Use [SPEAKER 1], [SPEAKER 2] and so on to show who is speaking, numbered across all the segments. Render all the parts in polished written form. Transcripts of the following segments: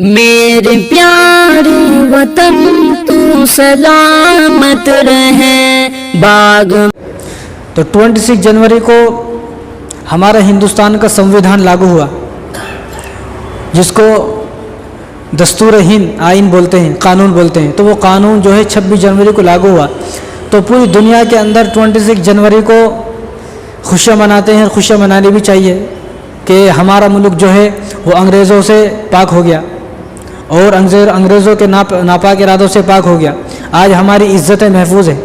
[SPEAKER 1] میرے پیارے وطن تو سلامت رہے باغ۔
[SPEAKER 2] تو 26 جنوری کو ہمارا ہندوستان کا سمویدھان لاگو ہوا، جس کو دستور ہند آئین بولتے ہیں، قانون بولتے ہیں۔ تو وہ قانون جو ہے 26 جنوری کو لاگو ہوا۔ تو پوری دنیا کے اندر 26 جنوری کو خوشیاں مناتے ہیں، خوشیاں منانی بھی چاہیے کہ ہمارا ملک جو ہے وہ انگریزوں سے پاک ہو گیا اور انگریزوں کے ناپاک ارادوں سے پاک ہو گیا۔ آج ہماری عزتیں محفوظ ہیں،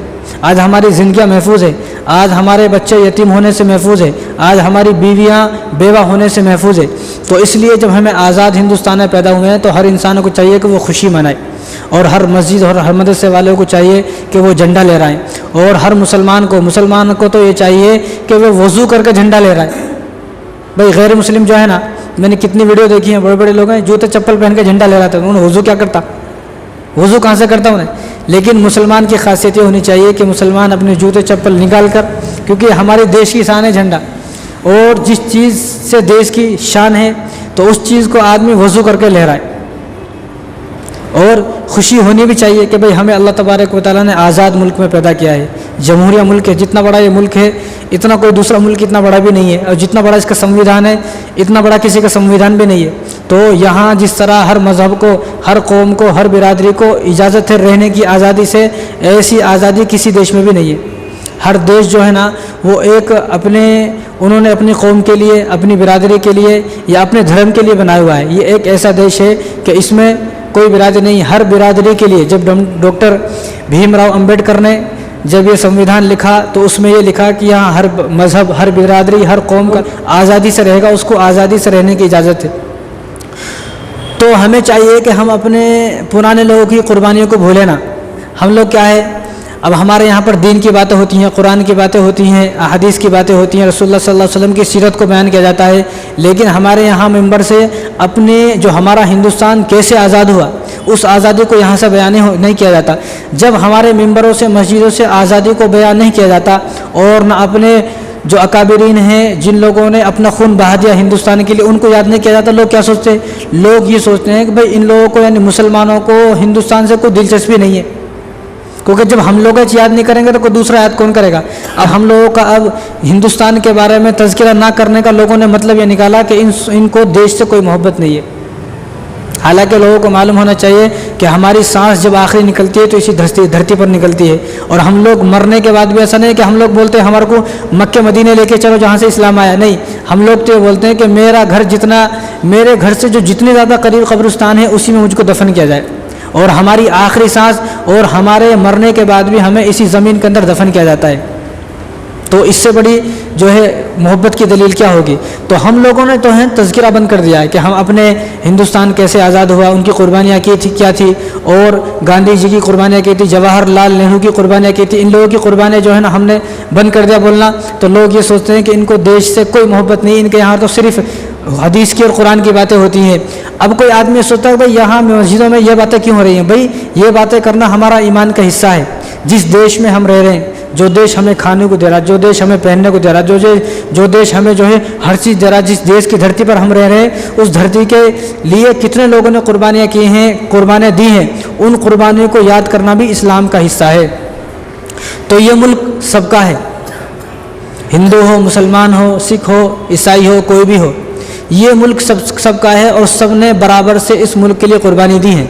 [SPEAKER 2] آج ہماری زندگیاں محفوظ ہیں، آج ہمارے بچے یتیم ہونے سے محفوظ ہیں، آج ہماری بیویاں بیوہ ہونے سے محفوظ ہیں۔ تو اس لیے جب ہمیں آزاد ہندوستان میں پیدا ہوئے ہیں تو ہر انسان کو چاہیے کہ وہ خوشی منائے، اور ہر مسجد اور ہر مدرسے والوں کو چاہیے کہ وہ جھنڈا لہرائیں، اور ہر مسلمان کو تو یہ چاہیے کہ وہ وضو کر کے جھنڈا لہرائے۔ بھائی غیر مسلم جو ہے نا، میں نے کتنی ویڈیو دیکھی ہیں، بڑے بڑے لوگ ہیں جوتے چپل پہن کے جھنڈا لہراتے ہیں، انہوں نے وضو کیا کرتا، وضو کہاں سے کرتا انہیں؟ لیکن مسلمان کی خاصیت یہ ہونی چاہیے کہ مسلمان اپنے جوتے چپل نکال کر، کیونکہ ہمارے دیش کی شان ہے جھنڈا، اور جس چیز سے دیش کی شان ہے تو اس چیز کو آدمی وضو کر کے لہرائے، اور خوشی ہونی بھی چاہیے کہ بھئی ہمیں اللہ تبارک و تعالیٰ نے آزاد ملک میں پیدا کیا ہے، جمہوریہ ملک ہے۔ جتنا بڑا یہ ملک ہے اتنا کوئی دوسرا ملک اتنا بڑا بھی نہیں ہے، اور جتنا بڑا اس کا سمویدھان ہے اتنا بڑا کسی کا سمویدھان بھی نہیں ہے۔ تو یہاں جس طرح ہر مذہب کو، ہر قوم کو، ہر برادری کو اجازت ہے رہنے کی آزادی سے، ایسی آزادی کسی دیش میں بھی نہیں ہے۔ ہر دیش جو ہے نا وہ ایک انہوں نے اپنی قوم کے لیے، اپنی برادری کے لیے یا اپنے دھرم کے لیے بنایا ہوا ہے۔ یہ ایک ایسا دیش ہے کہ اس میں کوئی برادری نہیں، ہر برادری کے لیے۔ جب ڈاکٹر بھیم راؤ امبیڈکر نے جب یہ سمویدھان لکھا تو اس میں یہ لکھا کہ یہاں ہر مذہب، ہر برادری، ہر قوم کا آزادی سے رہے گا، اس کو آزادی سے رہنے کی اجازت ہے۔ تو ہمیں چاہیے کہ ہم اپنے پرانے لوگوں کی قربانیوں کو بھولیں نہ۔ ہم لوگ کیا ہے، اب ہمارے یہاں پر دین کی باتیں ہوتی ہیں، قرآن کی باتیں ہوتی ہیں، احادیث کی باتیں ہوتی ہیں، رسول اللہ صلی اللہ علیہ وسلم کی سیرت کو بیان کیا جاتا ہے، لیکن ہمارے یہاں ممبر سے اپنے جو ہمارا ہندوستان کیسے آزاد ہوا اس آزادی کو یہاں سے بیان نہیں کیا جاتا۔ جب ہمارے ممبروں سے، مسجدوں سے آزادی کو بیان نہیں کیا جاتا، اور نہ اپنے جو اکابرین ہیں جن لوگوں نے اپنا خون بہا دیا ہندوستان کے لیے ان کو یاد نہیں کیا جاتا، لوگ کیا سوچتے ہیں؟ لوگ یہ سوچتے ہیں کہ بھئی ان لوگوں کو، یعنی مسلمانوں کو ہندوستان سے کوئی دلچسپی نہیں ہے، کیونکہ جب ہم لوگ یاد نہیں کریں گے تو کوئی دوسرا یاد کون کرے گا؟ اب ہم لوگوں کا اب ہندوستان کے بارے میں تذکرہ نہ کرنے کا لوگوں نے مطلب یہ نکالا کہ ان کو دیش سے کوئی محبت نہیں ہے۔ حالانکہ لوگوں کو معلوم ہونا چاہیے کہ ہماری سانس جب آخری نکلتی ہے تو اسی دھرتی پر نکلتی ہے، اور ہم لوگ مرنے کے بعد بھی ایسا نہیں کہ ہم لوگ بولتے ہیں ہمارے کو مکے مدینے لے کے چلو جہاں سے اسلام آیا، نہیں، ہم لوگ تو یہ بولتے ہیں کہ میرے گھر سے جو جتنی زیادہ قریب قبرستان ہے اسی میں مجھ کو دفن کیا جائے، اور ہماری آخری سانس اور ہمارے مرنے کے بعد بھی ہمیں اسی زمین کے اندر دفن کیا جاتا ہے۔ تو اس سے بڑی جو ہے محبت کی دلیل کیا ہوگی؟ تو ہم لوگوں نے تو ہے تذکرہ بند کر دیا ہے کہ ہم اپنے ہندوستان کیسے آزاد ہوا، ان کی قربانیاں کیا تھی، اور گاندھی جی کی قربانیاں کی تھی، جواہر لال نہرو کی قربانیاں کی تھی، ان لوگوں کی قربانیاں جو ہے نا ہم نے بند کر دیا بولنا۔ تو لوگ یہ سوچتے ہیں کہ ان کو دیش سے کوئی محبت نہیں، ان کے یہاں تو صرف حدیث کی اور قرآن کی باتیں ہوتی ہیں۔ اب کوئی آدمی سوچتا ہے بھائی یہاں مسجدوں میں یہ باتیں کیوں ہو رہی ہیں؟ بھائی یہ باتیں کرنا ہمارا ایمان کا حصہ ہے۔ جس دیش میں ہم رہ رہے ہیں، جو دیش ہمیں کھانے کو دے رہا، جو دیش ہمیں پہننے کو دے رہا، جو دیش ہمیں جو ہے ہر چیز دے رہا، جس دیش کی دھرتی پر ہم رہ رہے ہیں اس دھرتی کے لیے کتنے لوگوں نے قربانیاں کی ہیں، قربانیاں دی ہیں، ان قربانیوں کو یاد کرنا بھی اسلام کا حصہ ہے۔ تو یہ ملک سب کا ہے، ہندو ہو، مسلمان ہو، سکھ ہو، عیسائی ہو، کوئی بھی ہو، یہ ملک سب کا ہے، اور سب نے برابر سے اس ملک کے لیے قربانی دی ہے۔